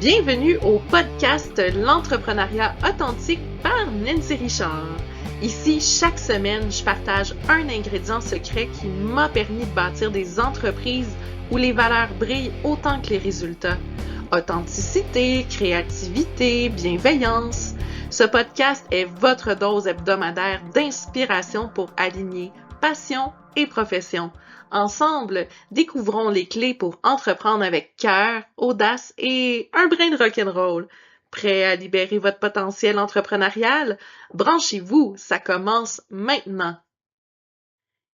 Bienvenue au podcast L'entrepreneuriat authentique par Nancy Richard. Ici, chaque semaine, je partage un ingrédient secret qui m'a permis de bâtir des entreprises où les valeurs brillent autant que les résultats. Authenticité, créativité, bienveillance. Ce podcast est votre dose hebdomadaire d'inspiration pour aligner passion et profession. Ensemble, découvrons les clés pour entreprendre avec cœur, audace et un brin de rock'n'roll. Prêt à libérer votre potentiel entrepreneurial? Branchez-vous, ça commence maintenant.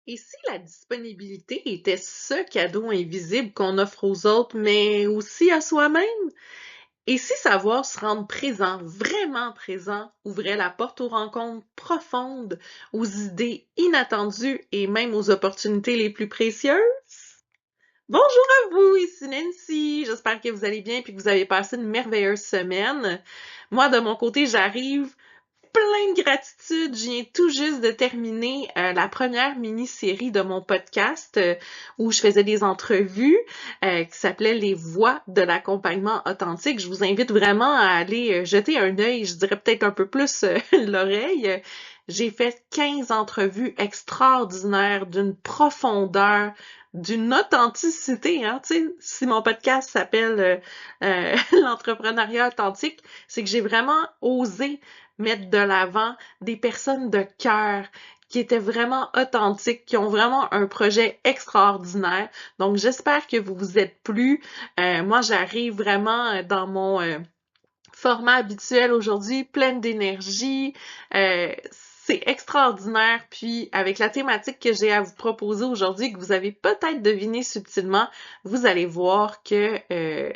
Et si la disponibilité était ce cadeau invisible qu'on offre aux autres, mais aussi à soi-même? Et si savoir se rendre présent, vraiment présent, ouvrait la porte aux rencontres profondes, aux idées inattendues et même aux opportunités les plus précieuses? Bonjour à vous, ici Nancy. J'espère que vous allez bien et que vous avez passé une merveilleuse semaine. Moi, de mon côté, j'arrive plein de gratitude. Je viens tout juste de terminer la première mini-série de mon podcast où je faisais des entrevues qui s'appelait Les voix de l'accompagnement authentique. Je vous invite vraiment à aller jeter un œil, je dirais peut-être un peu plus l'oreille. J'ai fait 15 entrevues extraordinaires d'une profondeur, d'une authenticité, hein, tu sais, si mon podcast s'appelle l'entrepreneuriat authentique, c'est que j'ai vraiment osé mettre de l'avant des personnes de cœur qui étaient vraiment authentiques, qui ont vraiment un projet extraordinaire. Donc, j'espère que vous vous êtes plu. Moi, j'arrive vraiment dans mon format habituel aujourd'hui, pleine d'énergie. C'est extraordinaire. Puis, avec la thématique que j'ai à vous proposer aujourd'hui, que vous avez peut-être deviné subtilement, vous allez voir que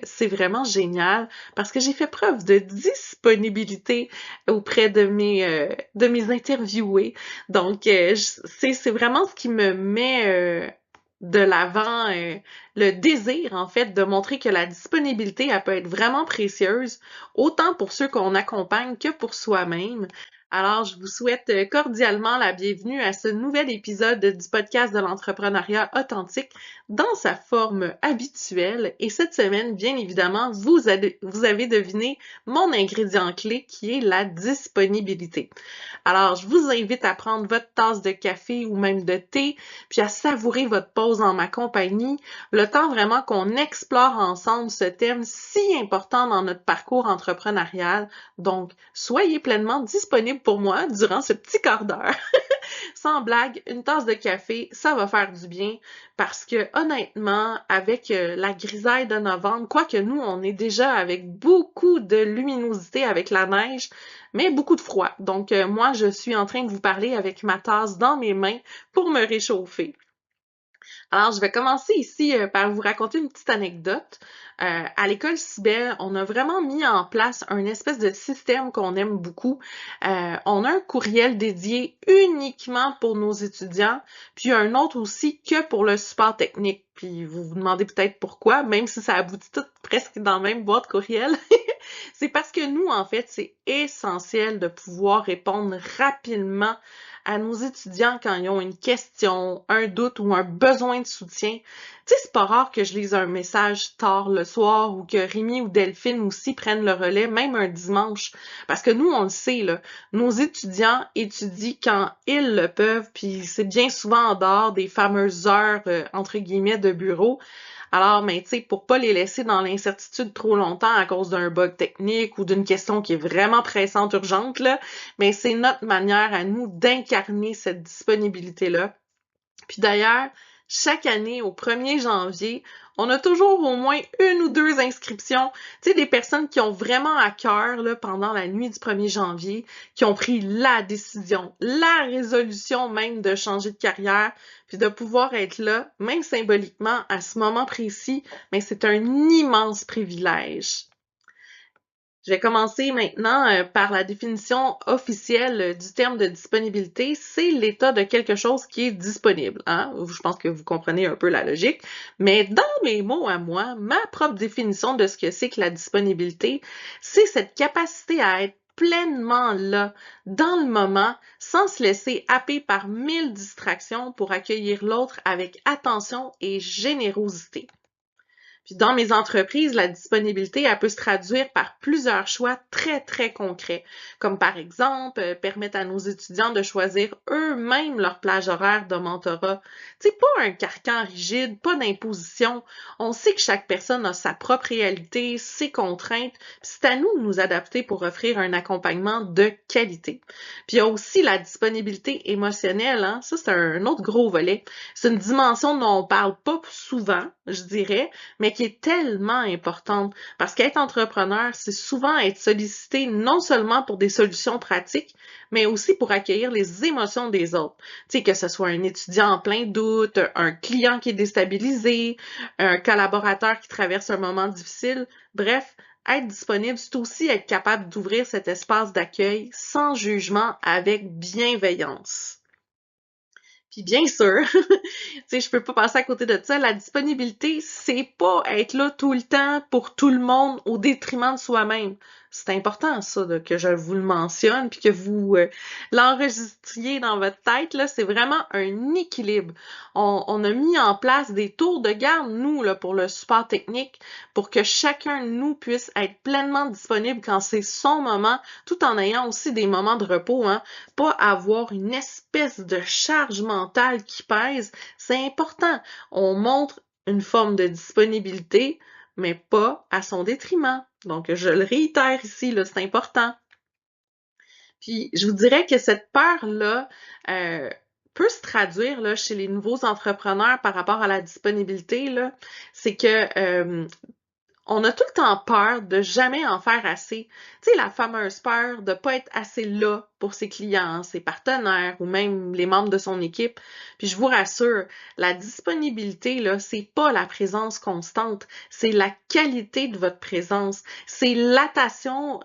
c'est vraiment génial parce que j'ai fait preuve de disponibilité auprès de mes interviewés. Donc, c'est vraiment ce qui me met de l'avant le désir, en fait, de montrer que la disponibilité, elle peut être vraiment précieuse, autant pour ceux qu'on accompagne que pour soi-même. Alors, je vous souhaite cordialement la bienvenue à ce nouvel épisode du podcast de l'entrepreneuriat authentique dans sa forme habituelle. Et cette semaine, bien évidemment, vous avez deviné mon ingrédient clé qui est la disponibilité. Alors, je vous invite à prendre votre tasse de café ou même de thé, puis à savourer votre pause en ma compagnie, le temps vraiment qu'on explore ensemble ce thème si important dans notre parcours entrepreneurial. Donc, soyez pleinement disponible pour moi durant ce petit quart d'heure. Sans blague, une tasse de café, ça va faire du bien parce que honnêtement, avec la grisaille de novembre, quoique nous, on est déjà avec beaucoup de luminosité avec la neige, mais beaucoup de froid. Donc, moi, je suis en train de vous parler avec ma tasse dans mes mains pour me réchauffer. Alors, je vais commencer ici par vous raconter une petite anecdote. À l'école Cybelle, on a vraiment mis en place un espèce de système qu'on aime beaucoup. On a un courriel dédié uniquement pour nos étudiants, puis un autre aussi que pour le support technique. Puis vous vous demandez peut-être pourquoi, même si ça aboutit tout presque dans la même boîte courriel. C'est parce que nous, en fait, c'est essentiel de pouvoir répondre rapidement à nos étudiants quand ils ont une question, un doute ou un besoin de soutien. Tu sais, c'est pas rare que je lise un message tard le soir ou que Rémi ou Delphine aussi prennent le relais, même un dimanche. Parce que nous, on le sait, là, nos étudiants étudient quand ils le peuvent, puis c'est bien souvent en dehors des fameuses heures, entre guillemets, de bureau. Alors, mais tu sais, pour pas les laisser dans l'incertitude trop longtemps à cause d'un bug technique ou d'une question qui est vraiment pressante, urgente, là, mais c'est notre manière à nous d'incarner cette disponibilité-là. Puis d'ailleurs, chaque année, au 1er janvier, on a toujours au moins une ou deux inscriptions. Tu sais, des personnes qui ont vraiment à cœur, là, pendant la nuit du 1er janvier, qui ont pris la décision, la résolution même de changer de carrière, puis de pouvoir être là, même symboliquement, à ce moment précis, mais c'est un immense privilège. Je vais commencer maintenant par la définition officielle du terme de disponibilité. C'est l'état de quelque chose qui est disponible. Hein? Je pense que vous comprenez un peu la logique. Mais dans mes mots à moi, ma propre définition de ce que c'est que la disponibilité, c'est cette capacité à être pleinement là, dans le moment, sans se laisser happer par 1000 distractions pour accueillir l'autre avec attention et générosité. Puis dans mes entreprises, la disponibilité, elle peut se traduire par plusieurs choix très, très concrets, comme par exemple permettre à nos étudiants de choisir eux-mêmes leur plage horaire de mentorat. Tu sais, pas un carcan rigide, pas d'imposition. On sait que chaque personne a sa propre réalité, ses contraintes, puis c'est à nous de nous adapter pour offrir un accompagnement de qualité. Puis il y a aussi la disponibilité émotionnelle, hein? Ça, c'est un autre gros volet. C'est une dimension dont on parle pas souvent, je dirais, mais qui est tellement importante parce qu'être entrepreneur, c'est souvent être sollicité non seulement pour des solutions pratiques, mais aussi pour accueillir les émotions des autres. Tu sais, que ce soit un étudiant en plein doute, un client qui est déstabilisé, un collaborateur qui traverse un moment difficile. Bref, être disponible, c'est aussi être capable d'ouvrir cet espace d'accueil sans jugement, avec bienveillance. Puis bien sûr, tu sais, je peux pas passer à côté de ça. La disponibilité, c'est pas être là tout le temps pour tout le monde au détriment de soi-même. C'est important, ça, que je vous le mentionne, puis que vous l'enregistriez dans votre tête, là. C'est vraiment un équilibre. On a mis en place des tours de garde, nous, là, pour le support technique, pour que chacun de nous puisse être pleinement disponible quand c'est son moment, tout en ayant aussi des moments de repos, hein. Pas avoir une espèce de charge mentale qui pèse. C'est important. On montre une forme de disponibilité, mais pas à son détriment. Donc, je le réitère ici, là, c'est important. Puis, je vous dirais que cette peur-là peut se traduire là, chez les nouveaux entrepreneurs par rapport à la disponibilité, là. C'est que on a tout le temps peur de jamais en faire assez. Tu sais, la fameuse peur de pas être assez là pour ses clients, ses partenaires ou même les membres de son équipe. Puis je vous rassure, la disponibilité, là, c'est pas la présence constante, c'est la qualité de votre présence. C'est l'attention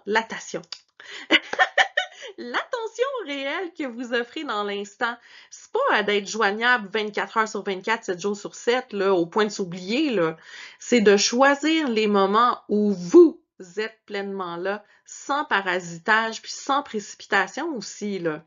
réelle que vous offrez dans l'instant. C'est pas d'être joignable 24 heures sur 24, 7 jours sur 7, là, au point de s'oublier, là. C'est de choisir les moments où vous êtes pleinement là, sans parasitage, puis sans précipitation aussi, là.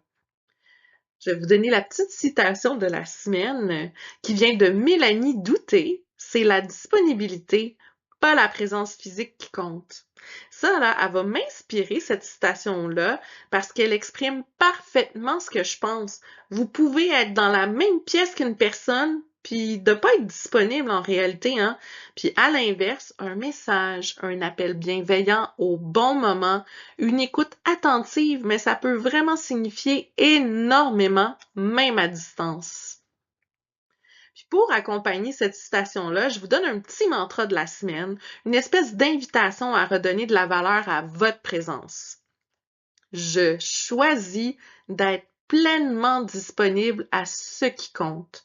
Je vais vous donner la petite citation de la semaine qui vient de Mélanie Douté. C'est la disponibilité, pas la présence physique qui compte. Ça, là, elle va m'inspirer, cette citation-là, parce qu'elle exprime parfaitement ce que je pense. Vous pouvez être dans la même pièce qu'une personne, puis de pas être disponible en réalité, hein. Puis à l'inverse, un message, un appel bienveillant au bon moment, une écoute attentive, mais ça peut vraiment signifier énormément, même à distance. Puis pour accompagner cette citation-là, je vous donne un petit mantra de la semaine, une espèce d'invitation à redonner de la valeur à votre présence. Je choisis d'être pleinement disponible à ce qui compte.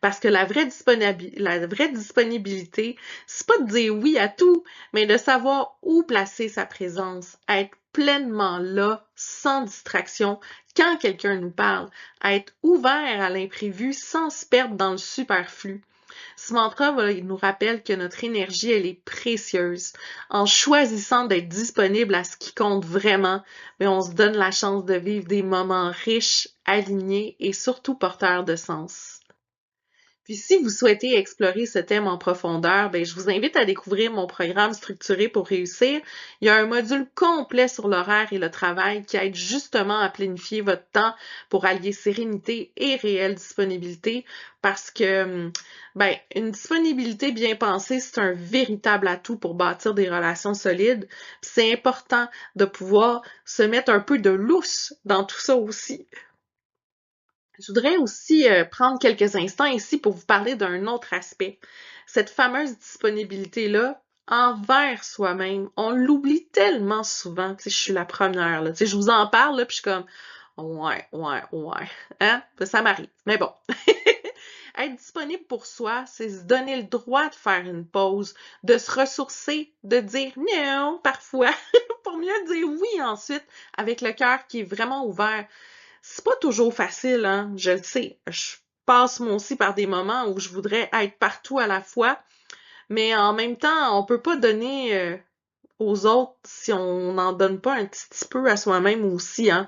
Parce que la vraie disponibilité, c'est pas de dire oui à tout, mais de savoir où placer sa présence, être pleinement là, sans distraction, quand quelqu'un nous parle, être ouvert à l'imprévu sans se perdre dans le superflu. Ce mantra, voilà, il nous rappelle que notre énergie, elle est précieuse. En choisissant d'être disponible à ce qui compte vraiment, mais on se donne la chance de vivre des moments riches, alignés et surtout porteurs de sens. Puis si vous souhaitez explorer ce thème en profondeur, je vous invite à découvrir mon programme Structuré pour réussir. Il y a un module complet sur l'horaire et le travail qui aide justement à planifier votre temps pour allier sérénité et réelle disponibilité parce que une disponibilité bien pensée, c'est un véritable atout pour bâtir des relations solides. Puis c'est important de pouvoir se mettre un peu de lousse dans tout ça aussi. Je voudrais aussi prendre quelques instants ici pour vous parler d'un autre aspect. Cette fameuse disponibilité-là envers soi-même. On l'oublie tellement souvent. Tu sais, je suis la première, là. Tu sais, je vous en parle, là, puis je suis comme, ouais. Hein? Ça m'arrive. Mais bon. Être disponible pour soi, c'est se donner le droit de faire une pause, de se ressourcer, de dire non parfois, pour mieux dire oui ensuite, avec le cœur qui est vraiment ouvert. C'est pas toujours facile, hein, je le sais. Je passe moi aussi par des moments où je voudrais être partout à la fois, mais en même temps, on peut pas donner aux autres si on n'en donne pas un petit peu à soi-même aussi, hein.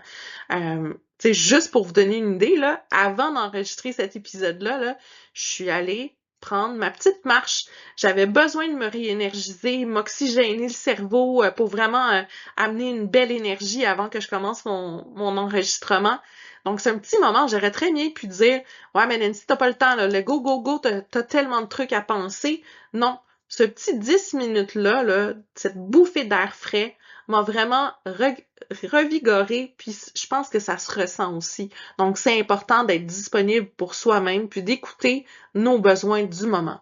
Tu sais, juste pour vous donner une idée, là, avant d'enregistrer cet épisode-là, là, je suis allée prendre ma petite marche. J'avais besoin de me réénergiser, m'oxygéner le cerveau pour vraiment amener une belle énergie avant que je commence mon enregistrement. Donc, c'est un petit moment, j'aurais très bien pu dire « Ouais, mais Nancy, t'as pas le temps, là, le go, t'as tellement de trucs à penser. » Non, ce petit 10 minutes-là, là, cette bouffée d'air frais, m'a vraiment revigorée, puis je pense que ça se ressent aussi. Donc, c'est important d'être disponible pour soi-même, puis d'écouter nos besoins du moment.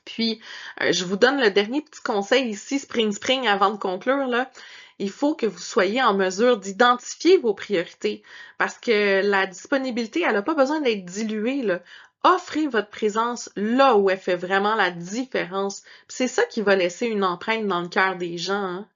Puis, je vous donne le dernier petit conseil ici, spring, avant de conclure, là. Il faut que vous soyez en mesure d'identifier vos priorités, parce que la disponibilité, elle n'a pas besoin d'être diluée, là. Offrez votre présence là où elle fait vraiment la différence. Puis c'est ça qui va laisser une empreinte dans le cœur des gens, hein.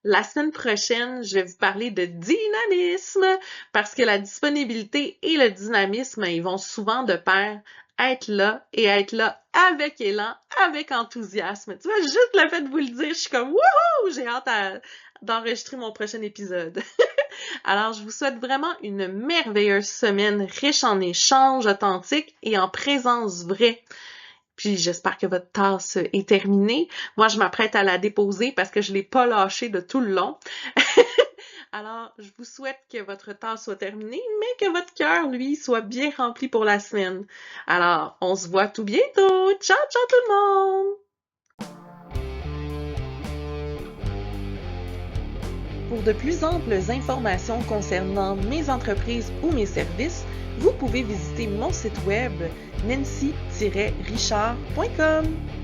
La semaine prochaine, je vais vous parler de dynamisme parce que la disponibilité et le dynamisme, ils vont souvent de pair. Être là et être là avec élan, avec enthousiasme. Tu vois, juste le fait de vous le dire, je suis comme wouhou! J'ai hâte d'enregistrer mon prochain épisode. Alors, je vous souhaite vraiment une merveilleuse semaine riche en échanges authentiques et en présence vraie. Puis j'espère que votre tasse est terminée. Moi, je m'apprête à la déposer parce que je l'ai pas lâchée de tout le long. Alors, je vous souhaite que votre tasse soit terminée, mais que votre cœur, lui, soit bien rempli pour la semaine. Alors, on se voit tout bientôt. Ciao, ciao tout le monde! Pour de plus amples informations concernant mes entreprises ou mes services, vous pouvez visiter mon site web nancy-richard.com.